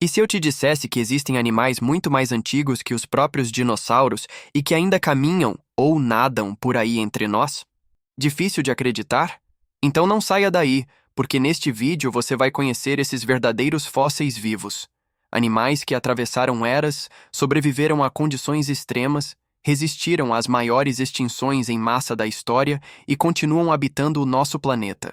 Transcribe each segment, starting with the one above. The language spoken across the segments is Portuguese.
E se eu te dissesse que existem animais muito mais antigos que os próprios dinossauros e que ainda caminham ou nadam por aí entre nós? Difícil de acreditar? Então não saia daí, porque neste vídeo você vai conhecer esses verdadeiros fósseis vivos. Animais que atravessaram eras, sobreviveram a condições extremas, resistiram às maiores extinções em massa da história e continuam habitando o nosso planeta.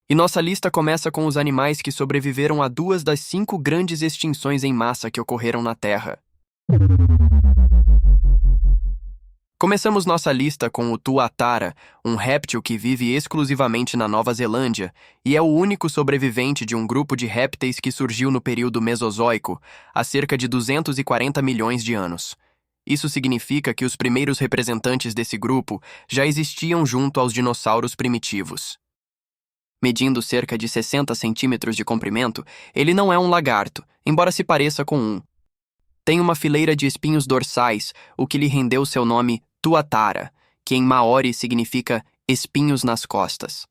E nossa lista começa com os animais que sobreviveram a 2 das 5 grandes extinções em massa que ocorreram na Terra. Começamos nossa lista com o tuatara, um réptil que vive exclusivamente na Nova Zelândia e é o único sobrevivente de um grupo de répteis que surgiu no período Mesozoico, há cerca de 240 milhões de anos. Isso significa que os primeiros representantes desse grupo já existiam junto aos dinossauros primitivos. Medindo cerca de 60 centímetros de comprimento, ele não é um lagarto, embora se pareça com um. Tem uma fileira de espinhos dorsais, o que lhe rendeu seu nome tuatara, que em maori significa espinhos nas costas.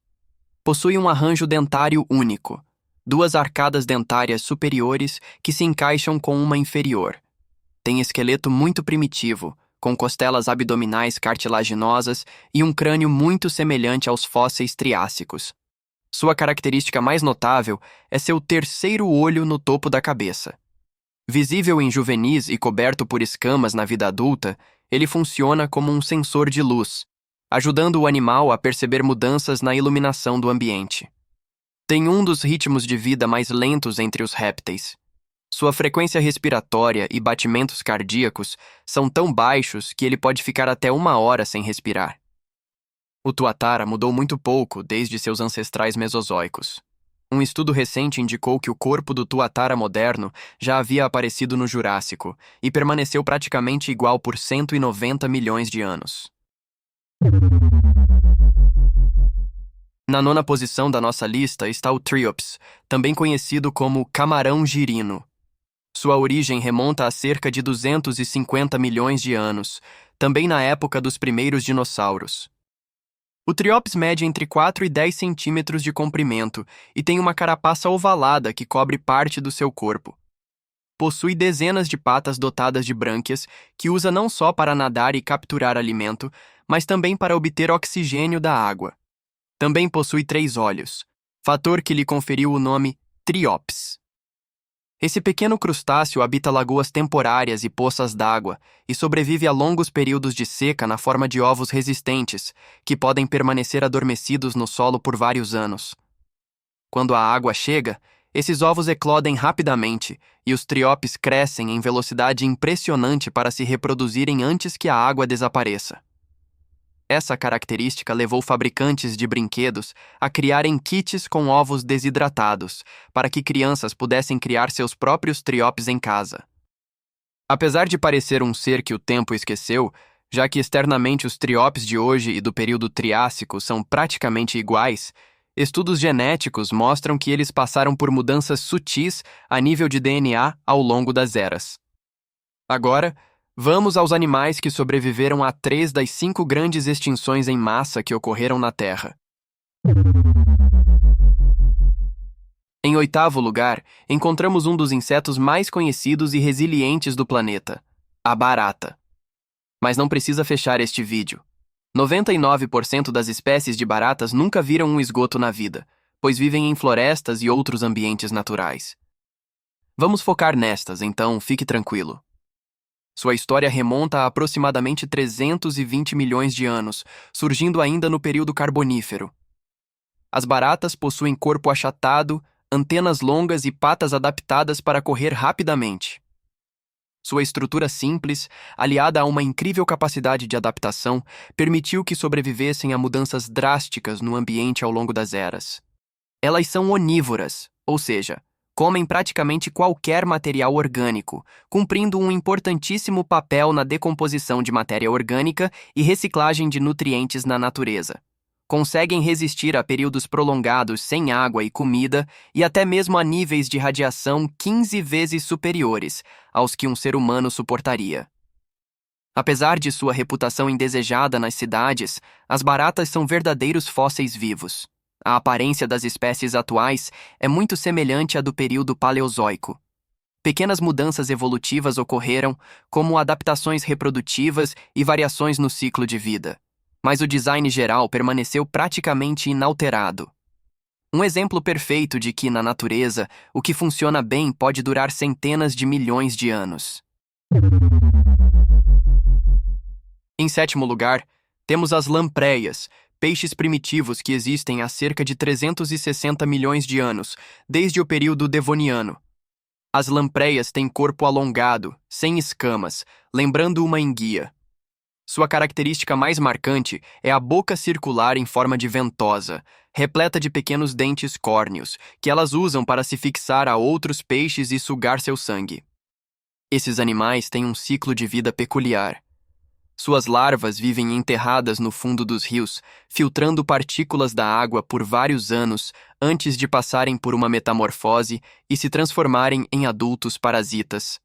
Possui um arranjo dentário único, 2 arcadas dentárias superiores que se encaixam com uma inferior. Tem esqueleto muito primitivo, com costelas abdominais cartilaginosas e um crânio muito semelhante aos fósseis triássicos. Sua característica mais notável é seu terceiro olho no topo da cabeça. Visível em juvenis e coberto por escamas na vida adulta, ele funciona como um sensor de luz, ajudando o animal a perceber mudanças na iluminação do ambiente. Tem um dos ritmos de vida mais lentos entre os répteis. Sua frequência respiratória e batimentos cardíacos são tão baixos que ele pode ficar até 1 hora sem respirar. O tuatara mudou muito pouco desde seus ancestrais mesozoicos. Um estudo recente indicou que o corpo do tuatara moderno já havia aparecido no Jurássico e permaneceu praticamente igual por 190 milhões de anos. Na 9ª posição da nossa lista está o Triops, também conhecido como camarão girino. Sua origem remonta a cerca de 250 milhões de anos, também na época dos primeiros dinossauros. O Triops mede entre 4 e 10 centímetros de comprimento e tem uma carapaça ovalada que cobre parte do seu corpo. Possui dezenas de patas dotadas de brânquias que usa não só para nadar e capturar alimento, mas também para obter oxigênio da água. Também possui 3 olhos, fator que lhe conferiu o nome Triops. Esse pequeno crustáceo habita lagoas temporárias e poças d'água e sobrevive a longos períodos de seca na forma de ovos resistentes, que podem permanecer adormecidos no solo por vários anos. Quando a água chega, esses ovos eclodem rapidamente e os triopes crescem em velocidade impressionante para se reproduzirem antes que a água desapareça. Essa característica levou fabricantes de brinquedos a criarem kits com ovos desidratados, para que crianças pudessem criar seus próprios triopes em casa. Apesar de parecer um ser que o tempo esqueceu, já que externamente os triopes de hoje e do período Triássico são praticamente iguais, estudos genéticos mostram que eles passaram por mudanças sutis a nível de DNA ao longo das eras. Agora, vamos aos animais que sobreviveram a 3 das 5 grandes extinções em massa que ocorreram na Terra. Em 8º lugar, encontramos um dos insetos mais conhecidos e resilientes do planeta, a barata. Mas não precisa fechar este vídeo. 99% das espécies de baratas nunca viram um esgoto na vida, pois vivem em florestas e outros ambientes naturais. Vamos focar nestas, então fique tranquilo. Sua história remonta a aproximadamente 320 milhões de anos, surgindo ainda no período Carbonífero. As baratas possuem corpo achatado, antenas longas e patas adaptadas para correr rapidamente. Sua estrutura simples, aliada a uma incrível capacidade de adaptação, permitiu que sobrevivessem a mudanças drásticas no ambiente ao longo das eras. Elas são onívoras, ou seja, comem praticamente qualquer material orgânico, cumprindo um importantíssimo papel na decomposição de matéria orgânica e reciclagem de nutrientes na natureza. Conseguem resistir a períodos prolongados sem água e comida e até mesmo a níveis de radiação 15 vezes superiores aos que um ser humano suportaria. Apesar de sua reputação indesejada nas cidades, as baratas são verdadeiros fósseis vivos. A aparência das espécies atuais é muito semelhante à do período Paleozoico. Pequenas mudanças evolutivas ocorreram, como adaptações reprodutivas e variações no ciclo de vida. Mas o design geral permaneceu praticamente inalterado. Um exemplo perfeito de que, na natureza, o que funciona bem pode durar centenas de milhões de anos. Em sétimo lugar, temos as lampreias, peixes primitivos que existem há cerca de 360 milhões de anos, desde o período Devoniano. As lampreias têm corpo alongado, sem escamas, lembrando uma enguia. Sua característica mais marcante é a boca circular em forma de ventosa, repleta de pequenos dentes córneos, que elas usam para se fixar a outros peixes e sugar seu sangue. Esses animais têm um ciclo de vida peculiar. Suas larvas vivem enterradas no fundo dos rios, filtrando partículas da água por vários anos antes de passarem por uma metamorfose e se transformarem em adultos parasitas.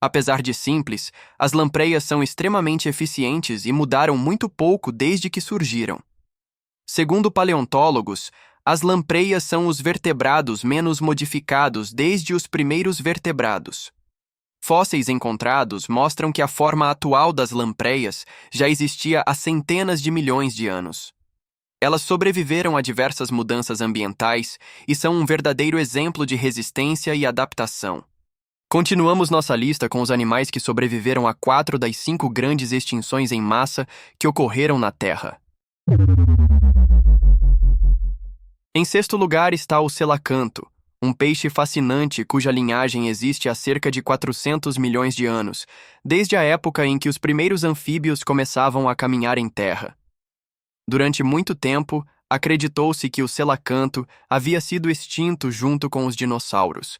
Apesar de simples, as lampreias são extremamente eficientes e mudaram muito pouco desde que surgiram. Segundo paleontólogos, as lampreias são os vertebrados menos modificados desde os primeiros vertebrados. Fósseis encontrados mostram que a forma atual das lampreias já existia há centenas de milhões de anos. Elas sobreviveram a diversas mudanças ambientais e são um verdadeiro exemplo de resistência e adaptação. Continuamos nossa lista com os animais que sobreviveram a 4 das 5 grandes extinções em massa que ocorreram na Terra. Em sexto lugar está o selacanto, um peixe fascinante cuja linhagem existe há cerca de 400 milhões de anos, desde a época em que os primeiros anfíbios começavam a caminhar em terra. Durante muito tempo, acreditou-se que o selacanto havia sido extinto junto com os dinossauros.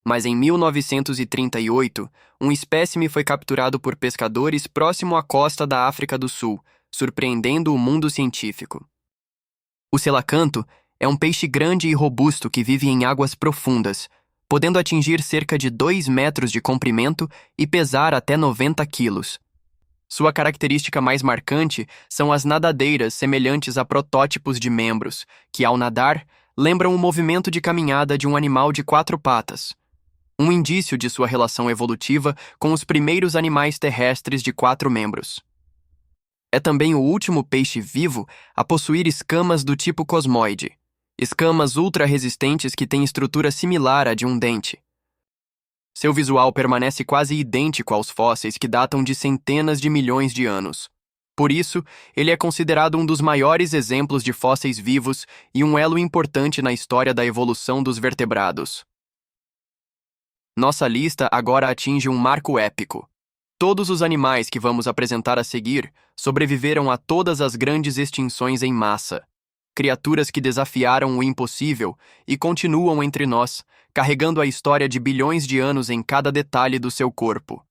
Mas em 1938, um espécime foi capturado por pescadores próximo à costa da África do Sul, surpreendendo o mundo científico. O selacanto é um peixe grande e robusto que vive em águas profundas, podendo atingir cerca de 2 metros de comprimento e pesar até 90 quilos. Sua característica mais marcante são as nadadeiras semelhantes a protótipos de membros, que, ao nadar, lembram o movimento de caminhada de um animal de 4 patas. Um indício de sua relação evolutiva com os primeiros animais terrestres de 4 membros. É também o último peixe vivo a possuir escamas do tipo cosmoide, escamas ultra-resistentes que têm estrutura similar à de um dente. Seu visual permanece quase idêntico aos fósseis que datam de centenas de milhões de anos. Por isso, ele é considerado um dos maiores exemplos de fósseis vivos e um elo importante na história da evolução dos vertebrados. Nossa lista agora atinge um marco épico. Todos os animais que vamos apresentar a seguir sobreviveram a todas as grandes extinções em massa. Criaturas que desafiaram o impossível e continuam entre nós, carregando a história de bilhões de anos em cada detalhe do seu corpo.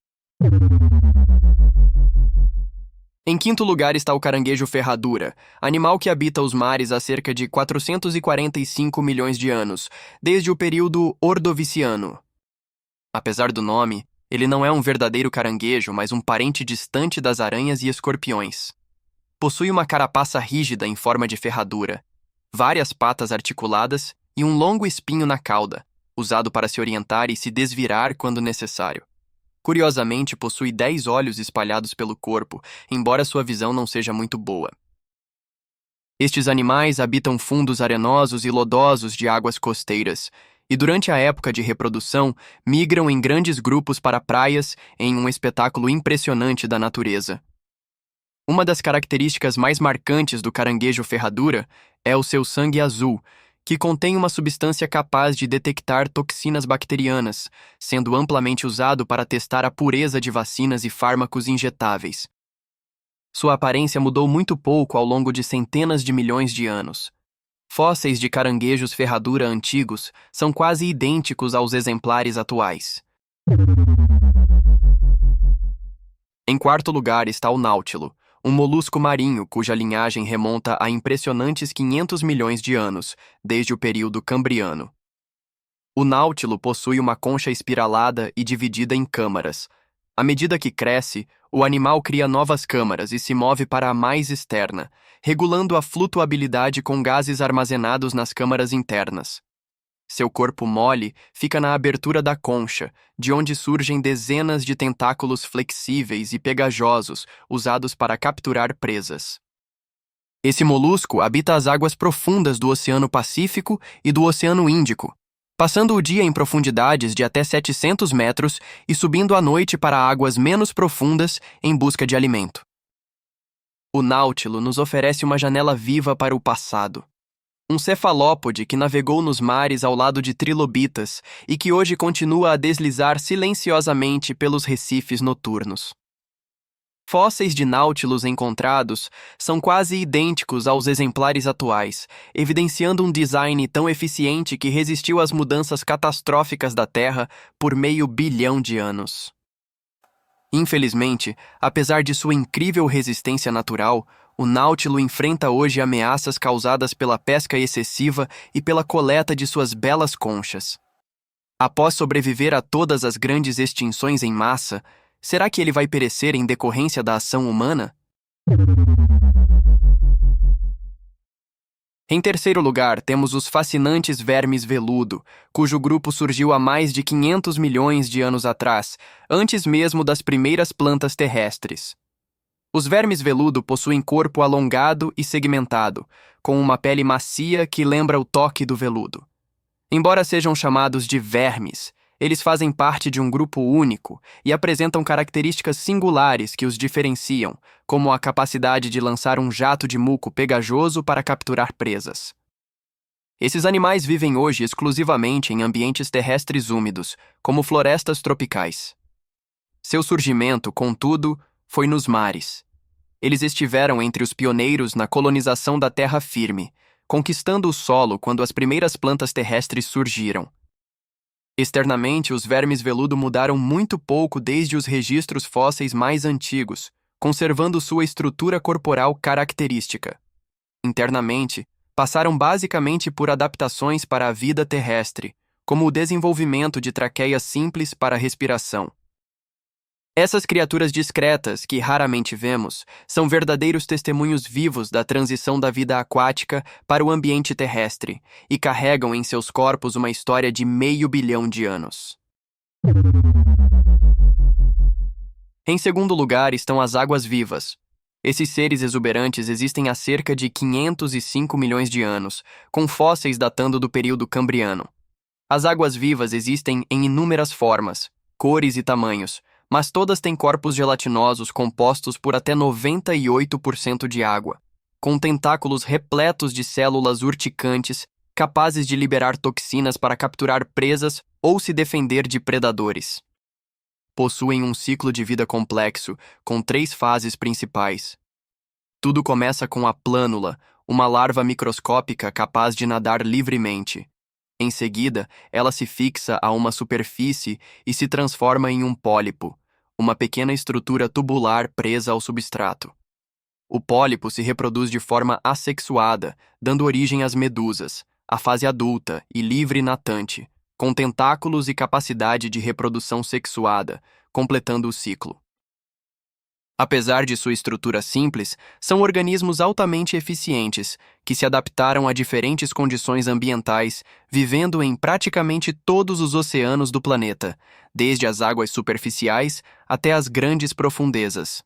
Em quinto lugar está o caranguejo ferradura, animal que habita os mares há cerca de 445 milhões de anos, desde o período Ordoviciano. Apesar do nome, ele não é um verdadeiro caranguejo, mas um parente distante das aranhas e escorpiões. Possui uma carapaça rígida em forma de ferradura, várias patas articuladas e um longo espinho na cauda, usado para se orientar e se desvirar quando necessário. Curiosamente, possui 10 olhos espalhados pelo corpo, embora sua visão não seja muito boa. Estes animais habitam fundos arenosos e lodosos de águas costeiras, e durante a época de reprodução, migram em grandes grupos para praias em um espetáculo impressionante da natureza. Uma das características mais marcantes do caranguejo ferradura é o seu sangue azul, que contém uma substância capaz de detectar toxinas bacterianas, sendo amplamente usado para testar a pureza de vacinas e fármacos injetáveis. Sua aparência mudou muito pouco ao longo de centenas de milhões de anos. Fósseis de caranguejos ferradura antigos são quase idênticos aos exemplares atuais. Em quarto lugar está o náutilo, um molusco marinho cuja linhagem remonta a impressionantes 500 milhões de anos, desde o período Cambriano. O náutilo possui uma concha espiralada e dividida em câmaras. À medida que cresce, o animal cria novas câmaras e se move para a mais externa, regulando a flutuabilidade com gases armazenados nas câmaras internas. Seu corpo mole fica na abertura da concha, de onde surgem dezenas de tentáculos flexíveis e pegajosos usados para capturar presas. Esse molusco habita as águas profundas do Oceano Pacífico e do Oceano Índico, passando o dia em profundidades de até 700 metros e subindo à noite para águas menos profundas em busca de alimento. O Náutilo nos oferece uma janela viva para o passado. Um cefalópode que navegou nos mares ao lado de trilobitas e que hoje continua a deslizar silenciosamente pelos recifes noturnos. Fósseis de náutilos encontrados são quase idênticos aos exemplares atuais, evidenciando um design tão eficiente que resistiu às mudanças catastróficas da Terra por meio bilhão de anos. Infelizmente, apesar de sua incrível resistência natural, o náutilo enfrenta hoje ameaças causadas pela pesca excessiva e pela coleta de suas belas conchas. Após sobreviver a todas as grandes extinções em massa, será que ele vai perecer em decorrência da ação humana? Em terceiro lugar, temos os fascinantes vermes veludo, cujo grupo surgiu há mais de 500 milhões de anos atrás, antes mesmo das primeiras plantas terrestres. Os vermes veludo possuem corpo alongado e segmentado, com uma pele macia que lembra o toque do veludo. Embora sejam chamados de vermes, eles fazem parte de um grupo único e apresentam características singulares que os diferenciam, como a capacidade de lançar um jato de muco pegajoso para capturar presas. Esses animais vivem hoje exclusivamente em ambientes terrestres úmidos, como florestas tropicais. Seu surgimento, contudo, foi nos mares. Eles estiveram entre os pioneiros na colonização da terra firme, conquistando o solo quando as primeiras plantas terrestres surgiram. Externamente, os vermes veludo mudaram muito pouco desde os registros fósseis mais antigos, conservando sua estrutura corporal característica. Internamente, passaram basicamente por adaptações para a vida terrestre, como o desenvolvimento de traqueias simples para respiração. Essas criaturas discretas, que raramente vemos, são verdadeiros testemunhos vivos da transição da vida aquática para o ambiente terrestre e carregam em seus corpos uma história de 500 milhão de anos. Em segundo lugar estão as águas-vivas. Esses seres exuberantes existem há cerca de 505 milhões de anos, com fósseis datando do período Cambriano. As águas-vivas existem em inúmeras formas, cores e tamanhos, mas todas têm corpos gelatinosos compostos por até 98% de água, com tentáculos repletos de células urticantes capazes de liberar toxinas para capturar presas ou se defender de predadores. Possuem um ciclo de vida complexo, com 3 fases principais. Tudo começa com a plânula, uma larva microscópica capaz de nadar livremente. Em seguida, ela se fixa a uma superfície e se transforma em um pólipo, uma pequena estrutura tubular presa ao substrato. O pólipo se reproduz de forma assexuada, dando origem às medusas, a fase adulta e livre natante, com tentáculos e capacidade de reprodução sexuada, completando o ciclo. Apesar de sua estrutura simples, são organismos altamente eficientes, que se adaptaram a diferentes condições ambientais, vivendo em praticamente todos os oceanos do planeta, desde as águas superficiais até as grandes profundezas.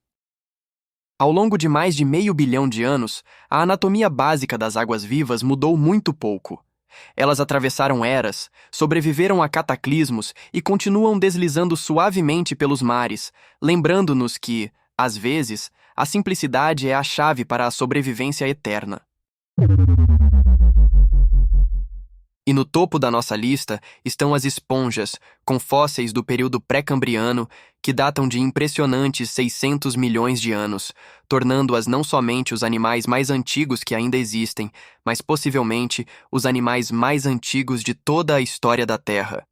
Ao longo de mais de 500 milhão de anos, a anatomia básica das águas-vivas mudou muito pouco. Elas atravessaram eras, sobreviveram a cataclismos e continuam deslizando suavemente pelos mares, lembrando-nos que, às vezes, a simplicidade é a chave para a sobrevivência eterna. E no topo da nossa lista estão as esponjas, com fósseis do período pré-cambriano, que datam de impressionantes 600 milhões de anos, tornando-as não somente os animais mais antigos que ainda existem, mas possivelmente os animais mais antigos de toda a história da Terra.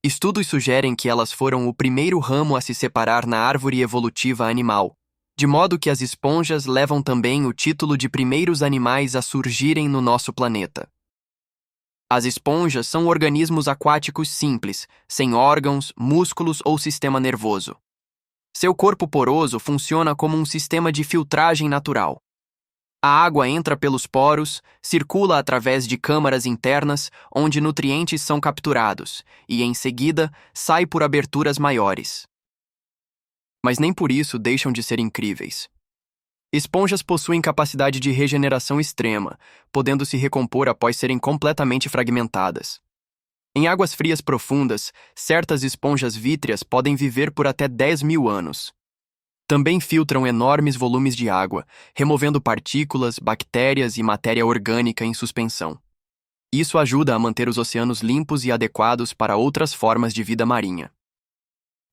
Estudos sugerem que elas foram o primeiro ramo a se separar na árvore evolutiva animal, de modo que as esponjas levam também o título de primeiros animais a surgirem no nosso planeta. As esponjas são organismos aquáticos simples, sem órgãos, músculos ou sistema nervoso. Seu corpo poroso funciona como um sistema de filtragem natural. A água entra pelos poros, circula através de câmaras internas, onde nutrientes são capturados, e, em seguida, sai por aberturas maiores. Mas nem por isso deixam de ser incríveis. Esponjas possuem capacidade de regeneração extrema, podendo se recompor após serem completamente fragmentadas. Em águas frias profundas, certas esponjas vítreas podem viver por até 10.000 anos. Também filtram enormes volumes de água, removendo partículas, bactérias e matéria orgânica em suspensão. Isso ajuda a manter os oceanos limpos e adequados para outras formas de vida marinha.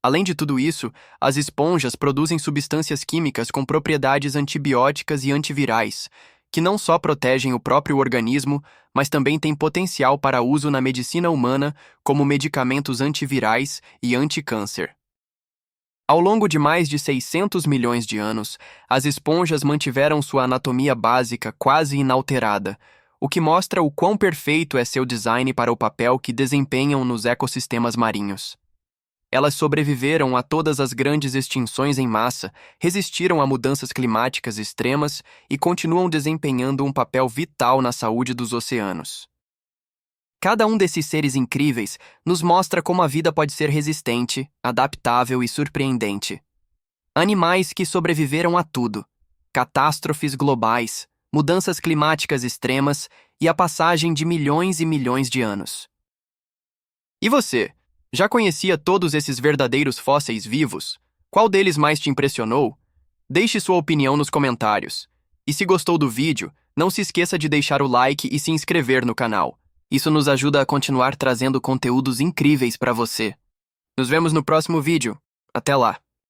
Além de tudo isso, as esponjas produzem substâncias químicas com propriedades antibióticas e antivirais, que não só protegem o próprio organismo, mas também têm potencial para uso na medicina humana como medicamentos antivirais e anticâncer. Ao longo de mais de 600 milhões de anos, as esponjas mantiveram sua anatomia básica quase inalterada, o que mostra o quão perfeito é seu design para o papel que desempenham nos ecossistemas marinhos. Elas sobreviveram a todas as grandes extinções em massa, resistiram a mudanças climáticas extremas e continuam desempenhando um papel vital na saúde dos oceanos. Cada um desses seres incríveis nos mostra como a vida pode ser resistente, adaptável e surpreendente. Animais que sobreviveram a tudo: catástrofes globais, mudanças climáticas extremas e a passagem de milhões e milhões de anos. E você? Já conhecia todos esses verdadeiros fósseis vivos? Qual deles mais te impressionou? Deixe sua opinião nos comentários. E se gostou do vídeo, não se esqueça de deixar o like e se inscrever no canal. Isso nos ajuda a continuar trazendo conteúdos incríveis para você. Nos vemos no próximo vídeo. Até lá!